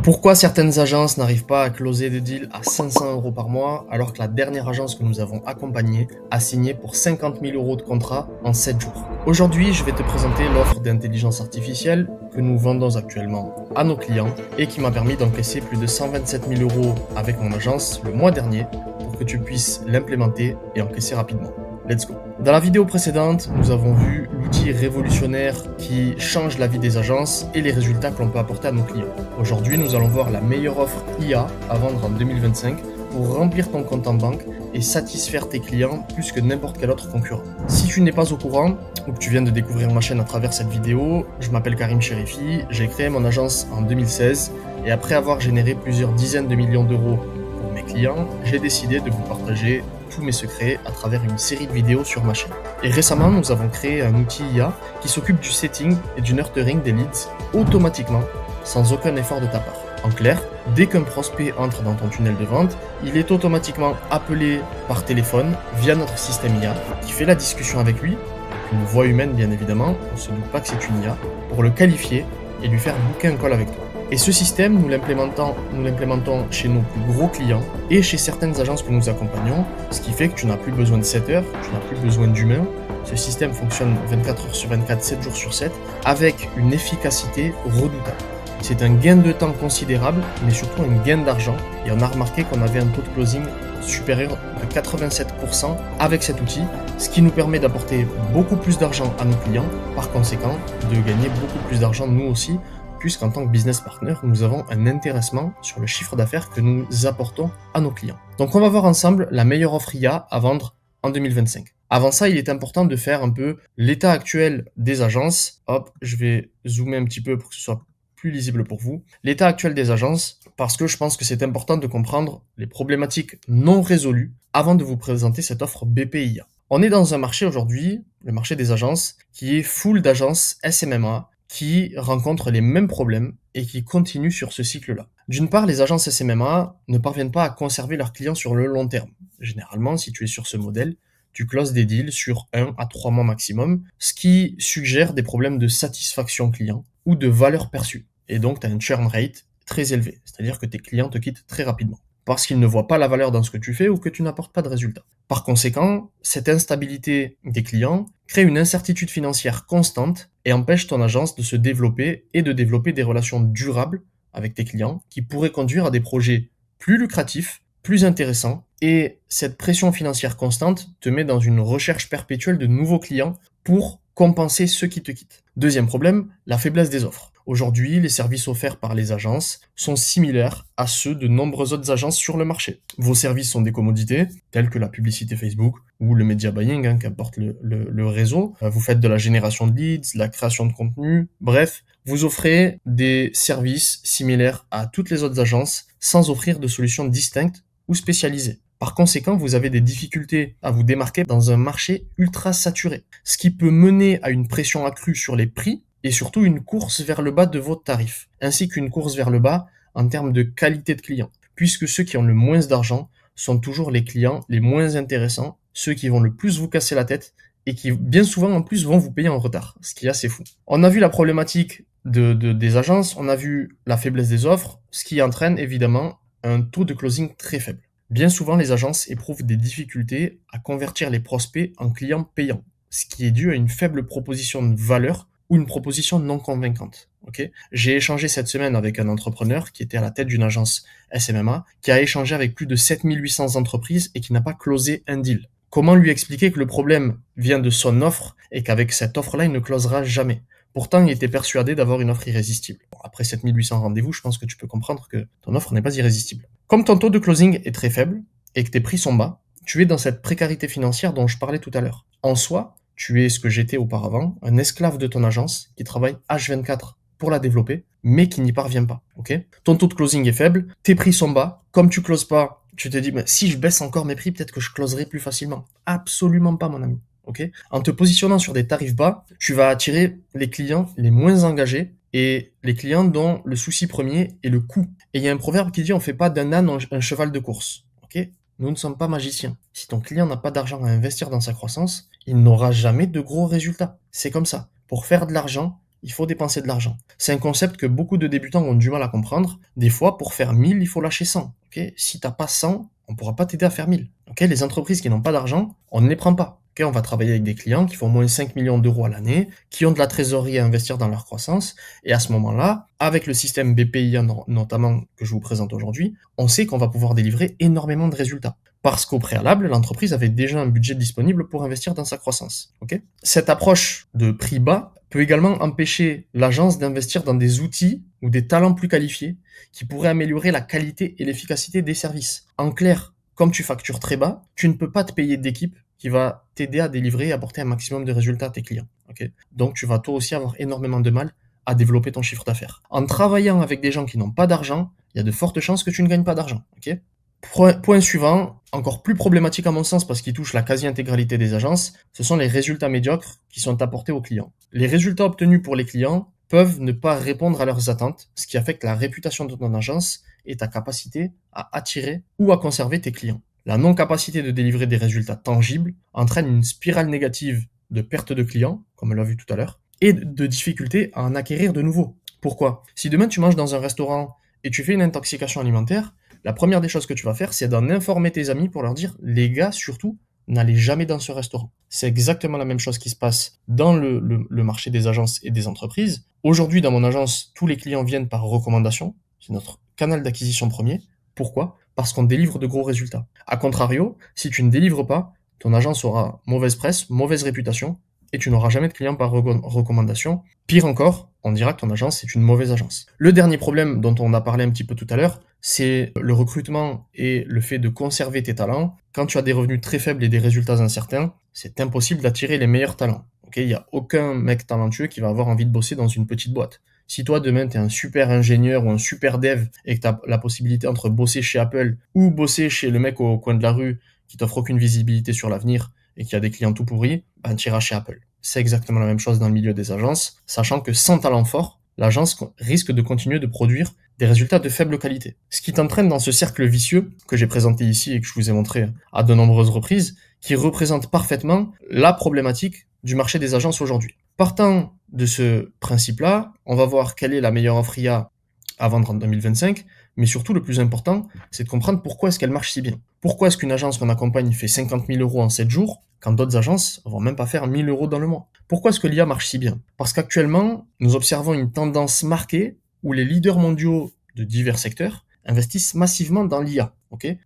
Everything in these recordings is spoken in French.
Pourquoi certaines agences n'arrivent pas à closer des deals à 500 € par mois alors que la dernière agence que nous avons accompagnée a signé pour 50 000 € de contrat en 7 jours? Aujourd'hui, je vais te présenter l'offre d'intelligence artificielle que nous vendons actuellement à nos clients et qui m'a permis d'encaisser plus de 127 000 € avec mon agence le mois dernier pour que tu puisses l'implémenter et encaisser rapidement. Let's go. Dans la vidéo précédente, nous avons vu l'outil révolutionnaire qui change la vie des agences et les résultats que l'on peut apporter à nos clients. Aujourd'hui, nous allons voir la meilleure offre IA à vendre en 2025 pour remplir ton compte en banque et satisfaire tes clients plus que n'importe quel autre concurrent. Si tu n'es pas au courant ou que tu viens de découvrir ma chaîne à travers cette vidéo, je m'appelle Karim Cherifi, j'ai créé mon agence en 2016 et après avoir généré plusieurs dizaines de millions d'euros pour mes clients, j'ai décidé de vous partager tous mes secrets à travers une série de vidéos sur ma chaîne. Et récemment, nous avons créé un outil IA qui s'occupe du setting et du nurturing des leads automatiquement, sans aucun effort de ta part. En clair, dès qu'un prospect entre dans ton tunnel de vente, il est automatiquement appelé par téléphone via notre système IA qui fait la discussion avec lui, avec une voix humaine bien évidemment, on ne se doute pas que c'est une IA, pour le qualifier et lui faire booker un call avec toi. Et ce système, nous l'implémentons chez nos plus gros clients et chez certaines agences que nous accompagnons, ce qui fait que tu n'as plus besoin de 7 heures, tu n'as plus besoin d'humain. Ce système fonctionne 24 heures sur 24, 7 jours sur 7, avec une efficacité redoutable. C'est un gain de temps considérable, mais surtout un gain d'argent. Et on a remarqué qu'on avait un taux de closing supérieur de 87% avec cet outil, ce qui nous permet d'apporter beaucoup plus d'argent à nos clients, par conséquent de gagner beaucoup plus d'argent nous aussi, puisqu'en tant que business partner, nous avons un intéressement sur le chiffre d'affaires que nous apportons à nos clients. Donc on va voir ensemble la meilleure offre IA à vendre en 2025. Avant ça, il est important de faire un peu l'état actuel des agences. Hop, je vais zoomer un petit peu pour que ce soit plus lisible pour vous. L'état actuel des agences, parce que je pense que c'est important de comprendre les problématiques non résolues avant de vous présenter cette offre BPIA. On est dans un marché aujourd'hui, le marché des agences, qui est full d'agences SMMA, qui rencontrent les mêmes problèmes et qui continuent sur ce cycle-là. D'une part, les agences SMMA ne parviennent pas à conserver leurs clients sur le long terme. Généralement, si tu es sur ce modèle, tu closes des deals sur 1 à 3 mois maximum, ce qui suggère des problèmes de satisfaction client ou de valeur perçue. Et donc, tu as un churn rate très élevé, c'est-à-dire que tes clients te quittent très rapidement, parce qu'ils ne voient pas la valeur dans ce que tu fais ou que tu n'apportes pas de résultats. Par conséquent, cette instabilité des clients crée une incertitude financière constante et empêche ton agence de se développer et de développer des relations durables avec tes clients qui pourraient conduire à des projets plus lucratifs, plus intéressants. Et cette pression financière constante te met dans une recherche perpétuelle de nouveaux clients pour compenser ceux qui te quittent. Deuxième problème, la faiblesse des offres. Aujourd'hui, les services offerts par les agences sont similaires à ceux de nombreuses autres agences sur le marché. Vos services sont des commodités, telles que la publicité Facebook ou le media buying, qu'importe le réseau. Vous faites de la génération de leads, la création de contenu, bref, vous offrez des services similaires à toutes les autres agences sans offrir de solutions distinctes ou spécialisées. Par conséquent, vous avez des difficultés à vous démarquer dans un marché ultra saturé, ce qui peut mener à une pression accrue sur les prix et surtout une course vers le bas de vos tarifs, ainsi qu'une course vers le bas en termes de qualité de clients, puisque ceux qui ont le moins d'argent sont toujours les clients les moins intéressants, ceux qui vont le plus vous casser la tête et qui bien souvent en plus vont vous payer en retard, ce qui est assez fou. On a vu la problématique des agences, on a vu la faiblesse des offres, ce qui entraîne évidemment un taux de closing très faible. Bien souvent, les agences éprouvent des difficultés à convertir les prospects en clients payants, ce qui est dû à une faible proposition de valeur ou une proposition non convaincante. Okay, j'ai échangé cette semaine avec un entrepreneur qui était à la tête d'une agence SMMA, qui a échangé avec plus de 7800 entreprises et qui n'a pas closé un deal. Comment lui expliquer que le problème vient de son offre et qu'avec cette offre-là, il ne closera jamais? Pourtant, il était persuadé d'avoir une offre irrésistible. Bon, après 7800 rendez-vous, je pense que tu peux comprendre que ton offre n'est pas irrésistible. Comme ton taux de closing est très faible et que tes prix sont bas, tu es dans cette précarité financière dont je parlais tout à l'heure. En soi, tu es ce que j'étais auparavant, un esclave de ton agence qui travaille H24 pour la développer, mais qui n'y parvient pas. Okay, ton taux de closing est faible, tes prix sont bas. Comme tu closes pas, tu te dis, mais si je baisse encore mes prix, peut-être que je closerai plus facilement. Absolument pas, mon ami. Okay, en te positionnant sur des tarifs bas, tu vas attirer les clients les moins engagés et les clients dont le souci premier est le coût. Et il y a un proverbe qui dit, on fait pas d'un âne un cheval de course. Okay, nous ne sommes pas magiciens. Si ton client n'a pas d'argent à investir dans sa croissance, il n'aura jamais de gros résultats. C'est comme ça. Pour faire de l'argent, il faut dépenser de l'argent. C'est un concept que beaucoup de débutants ont du mal à comprendre. Des fois, pour faire 1000, il faut lâcher 100. Okay, si t'as pas 100, on pourra pas t'aider à faire 1000. Okay, les entreprises qui n'ont pas d'argent, on ne les prend pas. Okay, on va travailler avec des clients qui font moins 5 millions d'euros à l'année, qui ont de la trésorerie à investir dans leur croissance. Et à ce moment-là, avec le système BPI notamment que je vous présente aujourd'hui, on sait qu'on va pouvoir délivrer énormément de résultats. Parce qu'au préalable, l'entreprise avait déjà un budget disponible pour investir dans sa croissance. Okay, cette approche de prix bas peut également empêcher l'agence d'investir dans des outils ou des talents plus qualifiés qui pourraient améliorer la qualité et l'efficacité des services. En clair, comme tu factures très bas, tu ne peux pas te payer d'équipe qui va t'aider à délivrer et apporter un maximum de résultats à tes clients. Okay, donc tu vas toi aussi avoir énormément de mal à développer ton chiffre d'affaires. En travaillant avec des gens qui n'ont pas d'argent, il y a de fortes chances que tu ne gagnes pas d'argent. Okay, point suivant, encore plus problématique à mon sens parce qu'il touche la quasi-intégralité des agences, ce sont les résultats médiocres qui sont apportés aux clients. Les résultats obtenus pour les clients peuvent ne pas répondre à leurs attentes, ce qui affecte la réputation de ton agence et ta capacité à attirer ou à conserver tes clients. La non-capacité de délivrer des résultats tangibles entraîne une spirale négative de perte de clients, comme on l'a vu tout à l'heure, et de difficulté à en acquérir de nouveaux. Pourquoi ? Si demain tu manges dans un restaurant et tu fais une intoxication alimentaire, la première des choses que tu vas faire, c'est d'en informer tes amis pour leur dire, les gars, surtout, n'allez jamais dans ce restaurant. C'est exactement la même chose qui se passe dans le marché des agences et des entreprises. Aujourd'hui, dans mon agence, tous les clients viennent par recommandation. C'est notre canal d'acquisition premier. Pourquoi ? Parce qu'on délivre de gros résultats. A contrario, si tu ne délivres pas, ton agence aura mauvaise presse, mauvaise réputation, et tu n'auras jamais de clients par recommandation. Pire encore, on dira que ton agence est une mauvaise agence. Le dernier problème dont on a parlé un petit peu tout à l'heure, c'est le recrutement et le fait de conserver tes talents. Quand tu as des revenus très faibles et des résultats incertains, c'est impossible d'attirer les meilleurs talents. Okay, il n'y a aucun mec talentueux qui va avoir envie de bosser dans une petite boîte. Si toi, demain, tu es un super ingénieur ou un super dev et que tu as la possibilité entre bosser chez Apple ou bosser chez le mec au coin de la rue qui t'offre aucune visibilité sur l'avenir et qui a des clients tout pourris, ben, tu iras chez Apple. C'est exactement la même chose dans le milieu des agences, sachant que sans talent fort, l'agence risque de continuer de produire des résultats de faible qualité. Ce qui t'entraîne dans ce cercle vicieux que j'ai présenté ici et que je vous ai montré à de nombreuses reprises, qui représente parfaitement la problématique du marché des agences aujourd'hui. Partant de ce principe-là, on va voir quelle est la meilleure offre IA à vendre en 2025, mais surtout le plus important, c'est de comprendre pourquoi est-ce qu'elle marche si bien. Pourquoi est-ce qu'une agence qu'on accompagne fait 50 000 euros en 7 jours, quand d'autres agences vont même pas faire 1 000 euros dans le mois. Pourquoi est-ce que l'IA marche si bien ? Parce qu'actuellement, nous observons une tendance marquée où les leaders mondiaux de divers secteurs investissent massivement dans l'IA,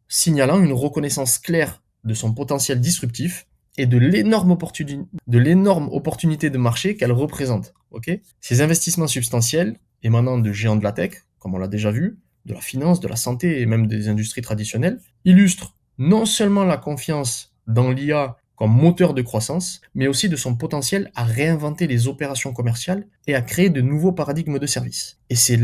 signalant une reconnaissance claire de son potentiel disruptif et de l'énorme opportunité de marché qu'elle représente. Ces investissements substantiels émanant de géants de la tech, comme on l'a déjà vu, de la finance, de la santé et même des industries traditionnelles, illustrent non seulement la confiance dans l'IA comme moteur de croissance, mais aussi de son potentiel à réinventer les opérations commerciales et à créer de nouveaux paradigmes de services. Et c'est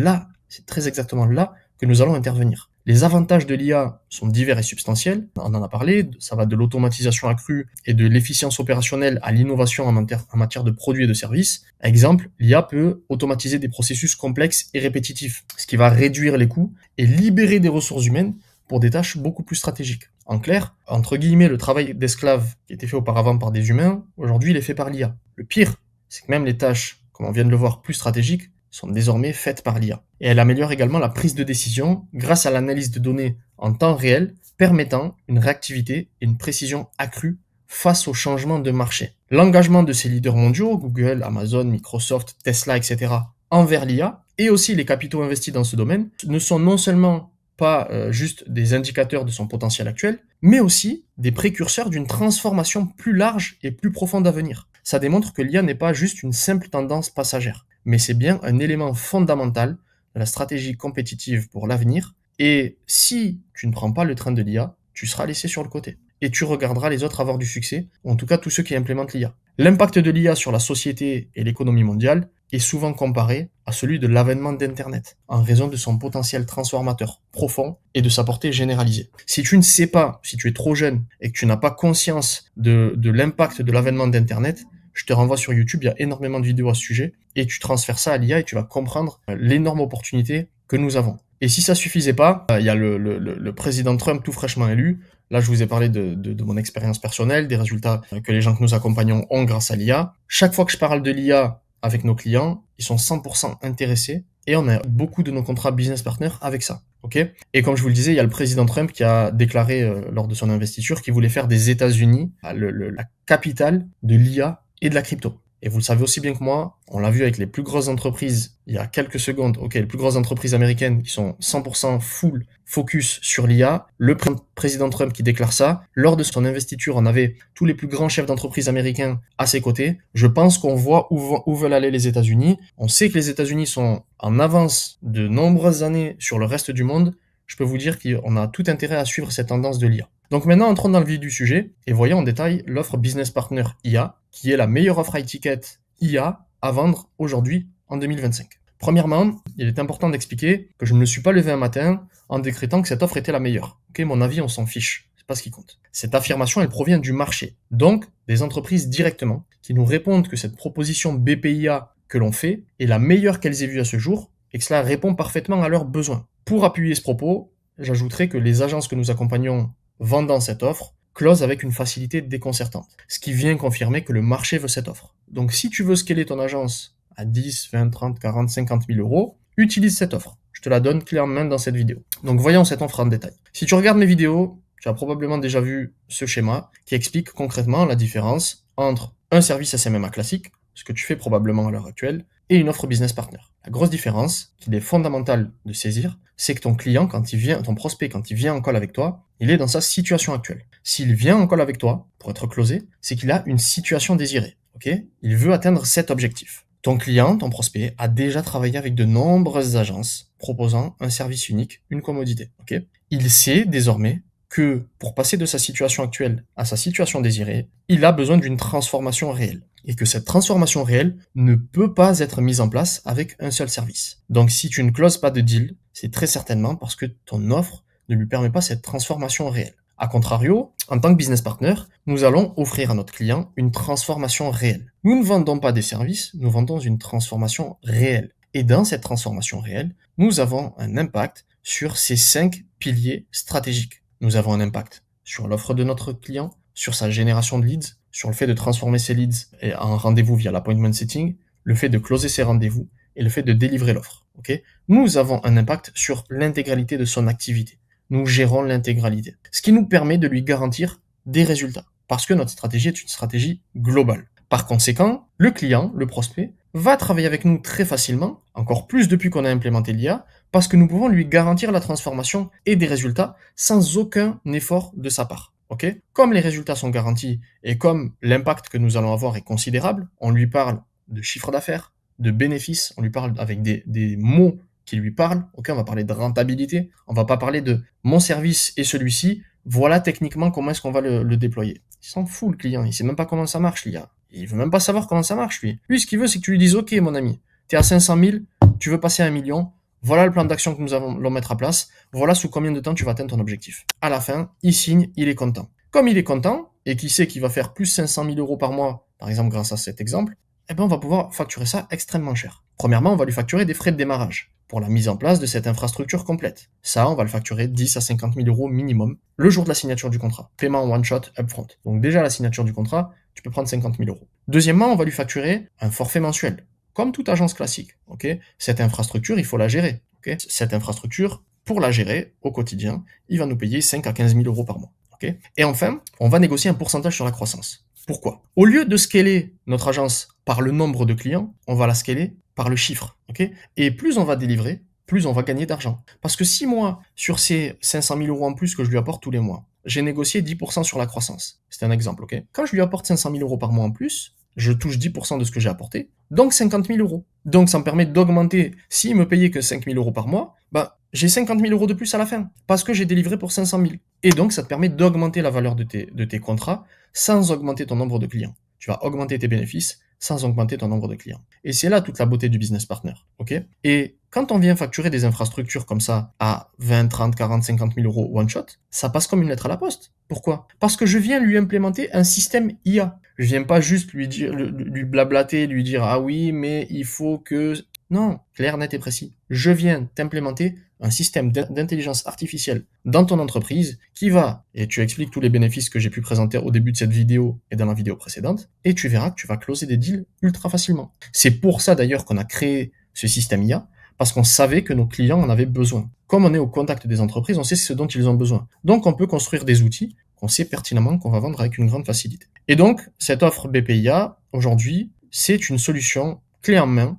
très exactement là que nous allons intervenir. Les avantages de l'IA sont divers et substantiels, on en a parlé, ça va de l'automatisation accrue et de l'efficience opérationnelle à l'innovation en matière de produits et de services. Exemple, l'IA peut automatiser des processus complexes et répétitifs, ce qui va réduire les coûts et libérer des ressources humaines pour des tâches beaucoup plus stratégiques. En clair, entre guillemets, le travail d'esclave qui était fait auparavant par des humains, aujourd'hui il est fait par l'IA. Le pire, c'est que même les tâches, comme on vient de le voir, plus stratégiques, sont désormais faites par l'IA. Et elle améliore également la prise de décision grâce à l'analyse de données en temps réel, permettant une réactivité et une précision accrue face aux changements de marché. L'engagement de ces leaders mondiaux, Google, Amazon, Microsoft, Tesla, etc., envers l'IA, et aussi les capitaux investis dans ce domaine, ne sont non seulement pas juste des indicateurs de son potentiel actuel, mais aussi des précurseurs d'une transformation plus large et plus profonde à venir. Ça démontre que l'IA n'est pas juste une simple tendance passagère, mais c'est bien un élément fondamental de la stratégie compétitive pour l'avenir, et si tu ne prends pas le train de l'IA, tu seras laissé sur le côté. Et tu regarderas les autres avoir du succès, ou en tout cas tous ceux qui implémentent l'IA. L'impact de l'IA sur la société et l'économie mondiale est souvent comparé à celui de l'avènement d'Internet, en raison de son potentiel transformateur profond et de sa portée généralisée. Si tu ne sais pas, si tu es trop jeune et que tu n'as pas conscience de l'impact de l'avènement d'Internet, je te renvoie sur YouTube, il y a énormément de vidéos à ce sujet, et tu transfères ça à l'IA et tu vas comprendre l'énorme opportunité que nous avons. Et si ça suffisait pas, il y a le président Trump tout fraîchement élu. Là, je vous ai parlé de mon expérience personnelle, des résultats que les gens que nous accompagnons ont grâce à l'IA. Chaque fois que je parle de l'IA, avec nos clients, ils sont 100% intéressés et on a beaucoup de nos contrats business partners avec ça. Ok. Et comme je vous le disais, il y a le président Trump qui a déclaré lors de son investiture qu'il voulait faire des États-Unis la capitale de l'IA et de la crypto. Et vous le savez aussi bien que moi, on l'a vu avec les plus grosses entreprises il y a quelques secondes, ok, les plus grosses entreprises américaines qui sont 100% full focus sur l'IA, le président Trump qui déclare ça, lors de son investiture, on avait tous les plus grands chefs d'entreprise américains à ses côtés. Je pense qu'on voit où veulent aller les États-Unis. On sait que les États-Unis sont en avance de nombreuses années sur le reste du monde. Je peux vous dire qu'on a tout intérêt à suivre cette tendance de l'IA. Donc maintenant, entrons dans le vif du sujet et voyons en détail l'offre Business Partner IA, qui est la meilleure offre high ticket IA à vendre aujourd'hui en 2025. Premièrement, il est important d'expliquer que je ne me suis pas levé un matin en décrétant que cette offre était la meilleure. Ok, mon avis, on s'en fiche. C'est pas ce qui compte. Cette affirmation, elle provient du marché. Donc, des entreprises directement qui nous répondent que cette proposition BPIA que l'on fait est la meilleure qu'elles aient vue à ce jour et que cela répond parfaitement à leurs besoins. Pour appuyer ce propos, j'ajouterai que les agences que nous accompagnons vendant cette offre close avec une facilité déconcertante, ce qui vient confirmer que le marché veut cette offre. Donc si tu veux scaler ton agence à 10, 20, 30, 40, 50 000 euros, utilise cette offre. Je te la donne clairement dans cette vidéo. Donc voyons cette offre en détail. Si tu regardes mes vidéos, tu as probablement déjà vu ce schéma qui explique concrètement la différence entre un service SMMA classique, ce que tu fais probablement à l'heure actuelle, et une offre business partner. La grosse différence, qu'il est fondamental de saisir, c'est que ton client, quand il vient, ton prospect, quand il vient en call avec toi, il est dans sa situation actuelle. S'il vient en call avec toi, pour être closé, c'est qu'il a une situation désirée, ok? Il veut atteindre cet objectif. Ton client, ton prospect, a déjà travaillé avec de nombreuses agences proposant un service unique, une commodité, ok? Il sait désormais que pour passer de sa situation actuelle à sa situation désirée, il a besoin d'une transformation réelle. Et que cette transformation réelle ne peut pas être mise en place avec un seul service. Donc si tu ne closes pas de deal, c'est très certainement parce que ton offre ne lui permet pas cette transformation réelle. A contrario, en tant que business partner, nous allons offrir à notre client une transformation réelle. Nous ne vendons pas des services, nous vendons une transformation réelle. Et dans cette transformation réelle, nous avons un impact sur ces 5 piliers stratégiques. Nous avons un impact sur l'offre de notre client, sur sa génération de leads, sur le fait de transformer ses leads en rendez-vous via l'appointment setting, le fait de closer ses rendez-vous et le fait de délivrer l'offre. Okay, nous avons un impact sur l'intégralité de son activité. Nous gérons l'intégralité. Ce qui nous permet de lui garantir des résultats. Parce que notre stratégie est une stratégie globale. Par conséquent, le client, le prospect, va travailler avec nous très facilement, encore plus depuis qu'on a implémenté l'IA, parce que nous pouvons lui garantir la transformation et des résultats sans aucun effort de sa part. Okay, comme les résultats sont garantis et comme l'impact que nous allons avoir est considérable, on lui parle de chiffre d'affaires, de bénéfices, on lui parle avec des mots qui lui parlent. Ok, on va parler de rentabilité, on va pas parler de mon service et celui-ci, voilà techniquement comment est-ce qu'on va le déployer. Il s'en fout le client, il sait même pas comment ça marche l'IA. Il veut même pas savoir comment ça marche lui. Lui ce qu'il veut c'est que tu lui dises ok mon ami, t'es à 500 000, tu veux passer à 1 million, voilà le plan d'action que nous allons mettre à place, voilà sous combien de temps tu vas atteindre ton objectif. À la fin, il signe, il est content. Comme il est content, et qu'il sait qu'il va faire plus 500 000 euros par mois, par exemple grâce à cet exemple, eh ben on va pouvoir facturer ça extrêmement cher. Premièrement, on va lui facturer des frais de démarrage pour la mise en place de cette infrastructure complète. Ça, on va le facturer 10 à 50 000 euros minimum le jour de la signature du contrat. Paiement one shot upfront. Donc déjà, à la signature du contrat, tu peux prendre 50 000 euros. Deuxièmement, on va lui facturer un forfait mensuel, comme toute agence classique. Okay, cette infrastructure, il faut la gérer. Okay, cette infrastructure, pour la gérer au quotidien, il va nous payer 5 à 15 000 euros par mois. Okay, et enfin, on va négocier un pourcentage sur la croissance. Pourquoi? Au lieu de scaler notre agence par le nombre de clients, on va la scaler par le chiffre. Okay, et plus on va délivrer, plus on va gagner d'argent. Parce que si moi, sur ces 500 000 euros en plus que je lui apporte tous les mois, j'ai négocié 10% sur la croissance. C'est un exemple, ok? Quand je lui apporte 500 000 euros par mois en plus, je touche 10% de ce que j'ai apporté, donc 50 000 euros. Donc ça me permet d'augmenter, s'il me payait que 5 000 euros par mois, bah, j'ai 50 000 euros de plus à la fin, parce que j'ai délivré pour 500 000. Et donc ça te permet d'augmenter la valeur de tes contrats sans augmenter ton nombre de clients. Tu vas augmenter tes bénéfices sans augmenter ton nombre de clients. Et c'est là toute la beauté du business partner, ok? Et quand on vient facturer des infrastructures comme ça à 20, 30, 40, 50 000 euros one shot, ça passe comme une lettre à la poste. Pourquoi? Parce que je viens lui implémenter un système IA. Je viens pas juste lui dire, lui blablater, lui dire ah oui, mais il faut que... Non, clair, net et précis. Je viens t'implémenter un système d'intelligence artificielle dans ton entreprise qui va, et tu expliques tous les bénéfices que j'ai pu présenter au début de cette vidéo et dans la vidéo précédente, et tu verras que tu vas closer des deals ultra facilement. C'est pour ça d'ailleurs qu'on a créé ce système IA, parce qu'on savait que nos clients en avaient besoin. Comme on est au contact des entreprises, on sait ce dont ils ont besoin. Donc on peut construire des outils qu'on sait pertinemment qu'on va vendre avec une grande facilité. Et donc, cette offre BPIA, aujourd'hui, c'est une solution clé en main,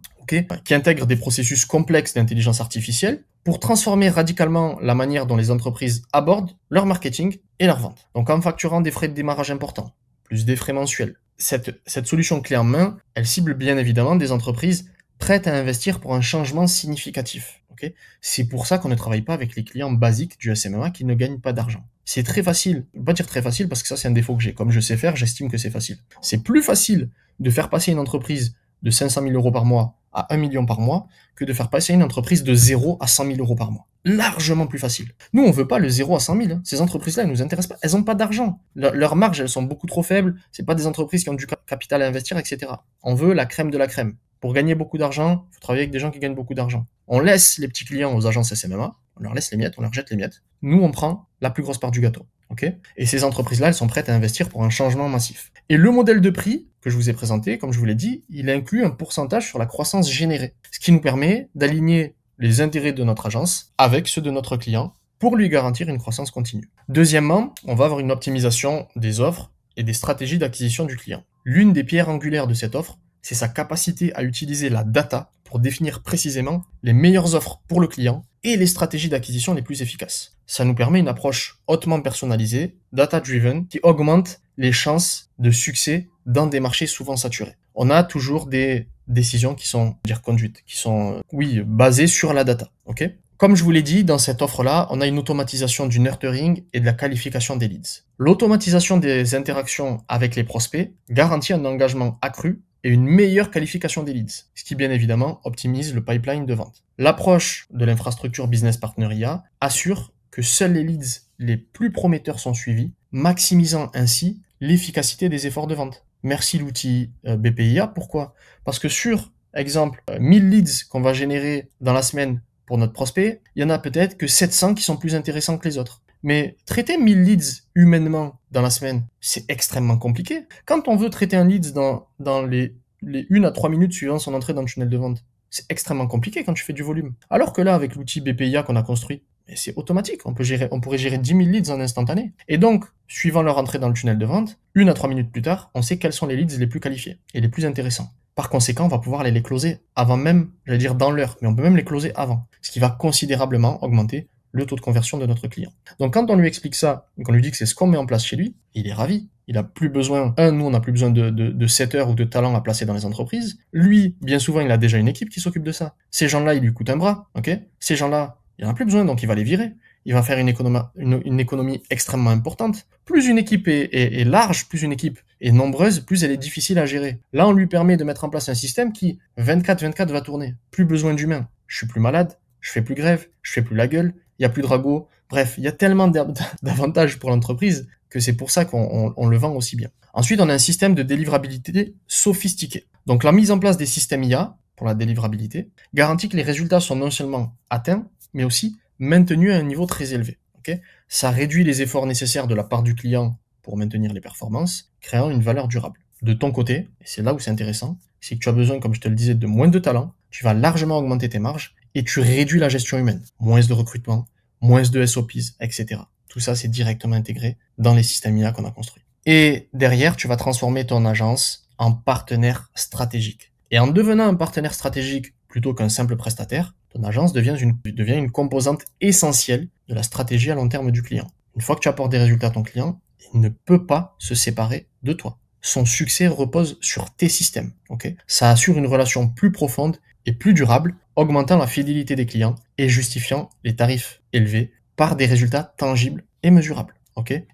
qui intègre des processus complexes d'intelligence artificielle pour transformer radicalement la manière dont les entreprises abordent leur marketing et leur vente. Donc en facturant des frais de démarrage importants, plus des frais mensuels. Cette solution clé en main, elle cible bien évidemment des entreprises prêtes à investir pour un changement significatif. C'est pour ça qu'on ne travaille pas avec les clients basiques du SMMA qui ne gagnent pas d'argent. C'est très facile, je ne vais pas dire très facile parce que ça c'est un défaut que j'ai. Comme je sais faire, j'estime que c'est facile. C'est plus facile de faire passer une entreprise de 500 000 euros par mois à 1 million par mois que de faire passer une entreprise de 0 à 100 000 euros par mois. Largement plus facile. Nous, on veut pas le 0 à 100 000. Ces entreprises-là, elles nous intéressent pas. Elles ont pas d'argent. Leurs marges, elles sont beaucoup trop faibles. C'est pas des entreprises qui ont du capital à investir, etc. On veut la crème de la crème. Pour gagner beaucoup d'argent, il faut travailler avec des gens qui gagnent beaucoup d'argent. On laisse les petits clients aux agences SMMA, on leur laisse les miettes, on leur jette les miettes. Nous, on prend la plus grosse part du gâteau. Et ces entreprises-là, elles sont prêtes à investir pour un changement massif. Et le modèle de prix que je vous ai présenté, comme je vous l'ai dit, il inclut un pourcentage sur la croissance générée, ce qui nous permet d'aligner les intérêts de notre agence avec ceux de notre client pour lui garantir une croissance continue. Deuxièmement, on va avoir une optimisation des offres et des stratégies d'acquisition du client. L'une des pierres angulaires de cette offre, c'est sa capacité à utiliser la data pour définir précisément les meilleures offres pour le client et les stratégies d'acquisition les plus efficaces. Ça nous permet une approche hautement personnalisée, data-driven, qui augmente les chances de succès dans des marchés souvent saturés. On a toujours des décisions qui sont conduites, qui sont, basées sur la data. Comme je vous l'ai dit, dans cette offre-là, on a une automatisation du nurturing et de la qualification des leads. L'automatisation des interactions avec les prospects garantit un engagement accru et une meilleure qualification des leads, ce qui bien évidemment optimise le pipeline de vente. L'approche de l'infrastructure Business Partner IA assure que seuls les leads les plus prometteurs sont suivis, maximisant ainsi l'efficacité des efforts de vente. Merci l'outil BPIA. Pourquoi? Parce que sur, exemple, 1000 leads qu'on va générer dans la semaine pour notre prospect, il y en a peut-être que 700 qui sont plus intéressants que les autres. Mais traiter 1000 leads humainement dans la semaine, c'est extrêmement compliqué. Quand on veut traiter un lead dans les 1 à 3 minutes suivant son entrée dans le tunnel de vente, c'est extrêmement compliqué quand tu fais du volume. Alors que là, avec l'outil BPIA qu'on a construit, c'est automatique. On pourrait gérer 10 000 leads en instantané. Et donc, suivant leur entrée dans le tunnel de vente, 1 à 3 minutes plus tard, on sait quels sont les leads les plus qualifiés et les plus intéressants. Par conséquent, on va pouvoir les closer avant même, dans l'heure, mais on peut même les closer avant, ce qui va considérablement augmenter le taux de conversion de notre client. Donc quand on lui explique ça, qu'on lui dit que c'est ce qu'on met en place chez lui, il est ravi. Il a plus besoin, nous on n'a plus besoin de setters ou de talents à placer dans les entreprises. Lui, bien souvent, il a déjà une équipe qui s'occupe de ça. Ces gens-là, ils lui coûtent un bras, Ces gens-là, il en a plus besoin, donc il va les virer. Il va faire une économie extrêmement importante. Plus une équipe est large, plus une équipe est nombreuse, plus elle est difficile à gérer. Là, on lui permet de mettre en place un système qui, 24/24, va tourner. Plus besoin d'humains. Je suis plus malade, je fais plus grève, je fais plus la gueule, il y a plus de ragots. Bref, il y a tellement d'avantages pour l'entreprise que c'est pour ça qu'on le vend aussi bien. Ensuite, on a un système de délivrabilité sophistiqué. Donc, la mise en place des systèmes IA pour la délivrabilité garantit que les résultats sont non seulement atteints, mais aussi maintenus à un niveau très élevé. Ça réduit les efforts nécessaires de la part du client pour maintenir les performances, créant une valeur durable. De ton côté, et c'est là où c'est intéressant, c'est que tu as besoin, comme je te le disais, de moins de talent, tu vas largement augmenter tes marges et tu réduis la gestion humaine. Moins de recrutement, moins de SOPs, etc. Tout ça, c'est directement intégré dans les systèmes IA qu'on a construits. Et derrière, tu vas transformer ton agence en partenaire stratégique. Et en devenant un partenaire stratégique plutôt qu'un simple prestataire, ton agence devient une composante essentielle de la stratégie à long terme du client. Une fois que tu apportes des résultats à ton client, il ne peut pas se séparer de toi. Son succès repose sur tes systèmes. Ça assure une relation plus profonde et plus durable, augmentant la fidélité des clients et justifiant les tarifs élevés par des résultats tangibles et mesurables.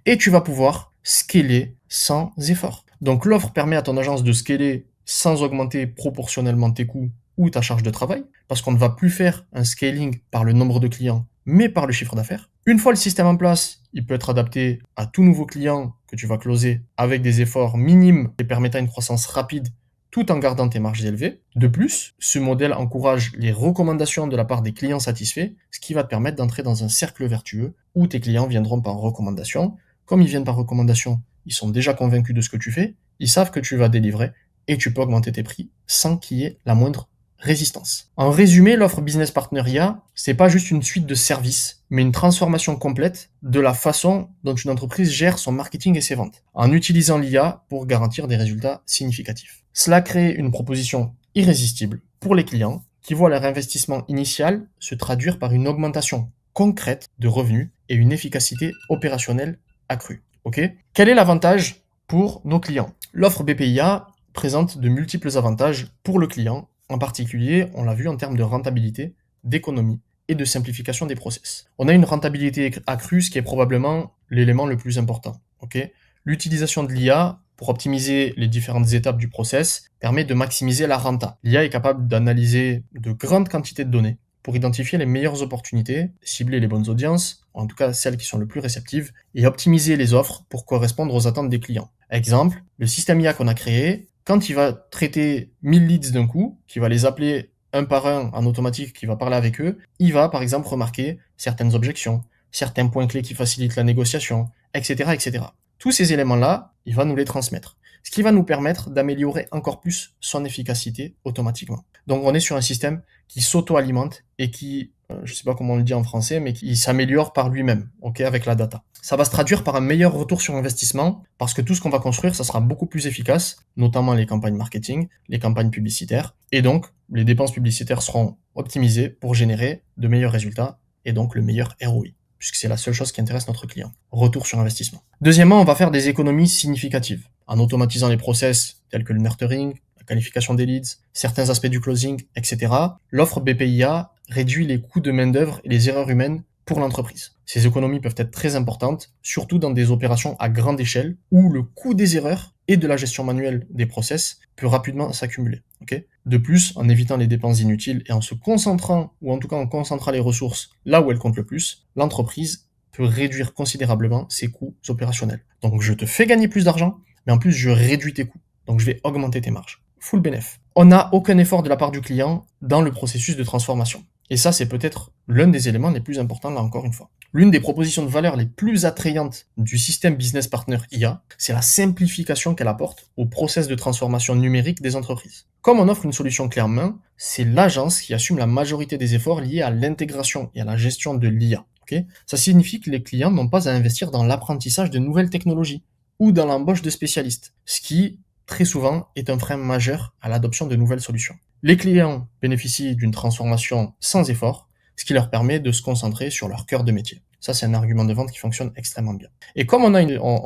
Et tu vas pouvoir scaler sans effort. Donc l'offre permet à ton agence de scaler sans augmenter proportionnellement tes coûts ou ta charge de travail, parce qu'on ne va plus faire un scaling par le nombre de clients, mais par le chiffre d'affaires. Une fois le système en place, il peut être adapté à tout nouveau client que tu vas closer avec des efforts minimes et permettant une croissance rapide tout en gardant tes marges élevées. De plus, ce modèle encourage les recommandations de la part des clients satisfaits, ce qui va te permettre d'entrer dans un cercle vertueux où tes clients viendront par recommandation. Comme ils viennent par recommandation, ils sont déjà convaincus de ce que tu fais, ils savent que tu vas délivrer et tu peux augmenter tes prix sans qu'il y ait la moindre résistance. En résumé, l'offre Business Partner IA, c'est pas juste une suite de services, mais une transformation complète de la façon dont une entreprise gère son marketing et ses ventes, en utilisant l'IA pour garantir des résultats significatifs. Cela crée une proposition irrésistible pour les clients qui voient leur investissement initial se traduire par une augmentation concrète de revenus et une efficacité opérationnelle accrue. Ok ? Quel est l'avantage pour nos clients ? L'offre BPIA présente de multiples avantages pour le client. En particulier, on l'a vu en termes de rentabilité, d'économie et de simplification des process. On a une rentabilité accrue, ce qui est probablement l'élément le plus important. Okay ? L'utilisation de l'IA pour optimiser les différentes étapes du process permet de maximiser la renta. L'IA est capable d'analyser de grandes quantités de données pour identifier les meilleures opportunités, cibler les bonnes audiences, en tout cas celles qui sont le plus réceptives, et optimiser les offres pour correspondre aux attentes des clients. Exemple, le système IA qu'on a créé, quand il va traiter 1000 leads d'un coup, qui va les appeler un par un en automatique, qui va parler avec eux, il va par exemple remarquer certaines objections, certains points clés qui facilitent la négociation, etc., etc. Tous ces éléments-là, il va nous les transmettre, ce qui va nous permettre d'améliorer encore plus son efficacité automatiquement. Donc on est sur un système qui s'auto-alimente et qui, je ne sais pas comment on le dit en français, mais qui s'améliore par lui-même, okay, avec la data. Ça va se traduire par un meilleur retour sur investissement parce que tout ce qu'on va construire, ça sera beaucoup plus efficace, notamment les campagnes marketing, les campagnes publicitaires, et donc les dépenses publicitaires seront optimisées pour générer de meilleurs résultats et donc le meilleur ROI, puisque c'est la seule chose qui intéresse notre client. Retour sur investissement. Deuxièmement, on va faire des économies significatives en automatisant les process tels que le nurturing, la qualification des leads, certains aspects du closing, etc. L'offre BPIA réduit les coûts de main-d'œuvre et les erreurs humaines pour l'entreprise. Ces économies peuvent être très importantes, surtout dans des opérations à grande échelle où le coût des erreurs et de la gestion manuelle des process peut rapidement s'accumuler. Okay ? De plus, en évitant les dépenses inutiles et en se concentrant, ou en tout cas en concentrant les ressources là où elles comptent le plus, l'entreprise peut réduire considérablement ses coûts opérationnels. Donc je te fais gagner plus d'argent, mais en plus je réduis tes coûts. Donc je vais augmenter tes marges. Full bénéf. On n'a aucun effort de la part du client dans le processus de transformation. Et ça, c'est peut-être l'un des éléments les plus importants, là encore une fois. L'une des propositions de valeur les plus attrayantes du système Business Partner IA, c'est la simplification qu'elle apporte au process de transformation numérique des entreprises. Comme on offre une solution clé en main, c'est l'agence qui assume la majorité des efforts liés à l'intégration et à la gestion de l'IA. Okay ? Ça signifie que les clients n'ont pas à investir dans l'apprentissage de nouvelles technologies ou dans l'embauche de spécialistes, ce qui, très souvent, est un frein majeur à l'adoption de nouvelles solutions. Les clients bénéficient d'une transformation sans effort, ce qui leur permet de se concentrer sur leur cœur de métier. Ça, c'est un argument de vente qui fonctionne extrêmement bien. Et comme on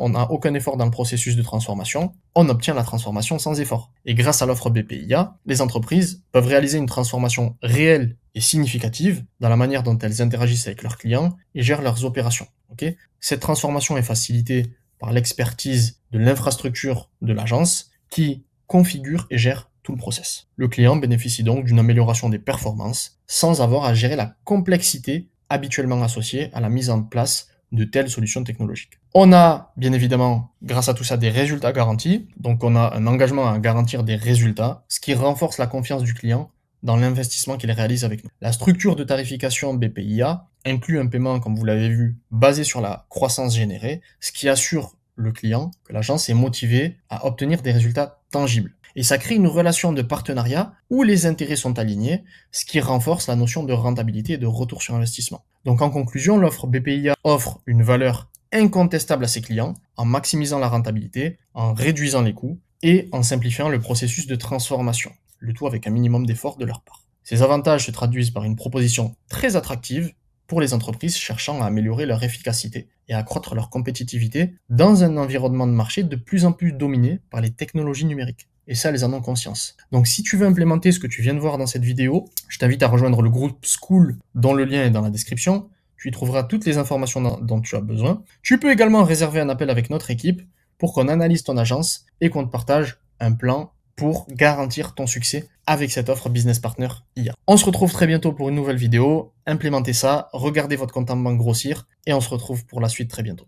n'a aucun effort dans le processus de transformation, on obtient la transformation sans effort. Et grâce à l'offre BPIA, les entreprises peuvent réaliser une transformation réelle et significative dans la manière dont elles interagissent avec leurs clients et gèrent leurs opérations. Okay ? Cette transformation est facilitée par l'expertise de l'infrastructure de l'agence qui configure et gère tout le process. Le client bénéficie donc d'une amélioration des performances sans avoir à gérer la complexité habituellement associée à la mise en place de telles solutions technologiques. On a, bien évidemment, grâce à tout ça, des résultats garantis. Donc on a un engagement à garantir des résultats, ce qui renforce la confiance du client dans l'investissement qu'il réalise avec nous. La structure de tarification BPIA inclut un paiement, comme vous l'avez vu, basé sur la croissance générée, ce qui assure le client que l'agence est motivée à obtenir des résultats tangibles. Et ça crée une relation de partenariat où les intérêts sont alignés, ce qui renforce la notion de rentabilité et de retour sur investissement. Donc en conclusion, l'offre BPIA offre une valeur incontestable à ses clients en maximisant la rentabilité, en réduisant les coûts et en simplifiant le processus de transformation, le tout avec un minimum d'effort de leur part. Ces avantages se traduisent par une proposition très attractive pour les entreprises cherchant à améliorer leur efficacité et à accroître leur compétitivité dans un environnement de marché de plus en plus dominé par les technologies numériques. Et ça, elles en ont conscience. Donc si tu veux implémenter ce que tu viens de voir dans cette vidéo, je t'invite à rejoindre le groupe School dont le lien est dans la description. Tu y trouveras toutes les informations dont tu as besoin. Tu peux également réserver un appel avec notre équipe pour qu'on analyse ton agence et qu'on te partage un plan pour garantir ton succès avec cette offre Business Partner IA. On se retrouve très bientôt pour une nouvelle vidéo. Implémentez ça, regardez votre compte en banque grossir et on se retrouve pour la suite très bientôt.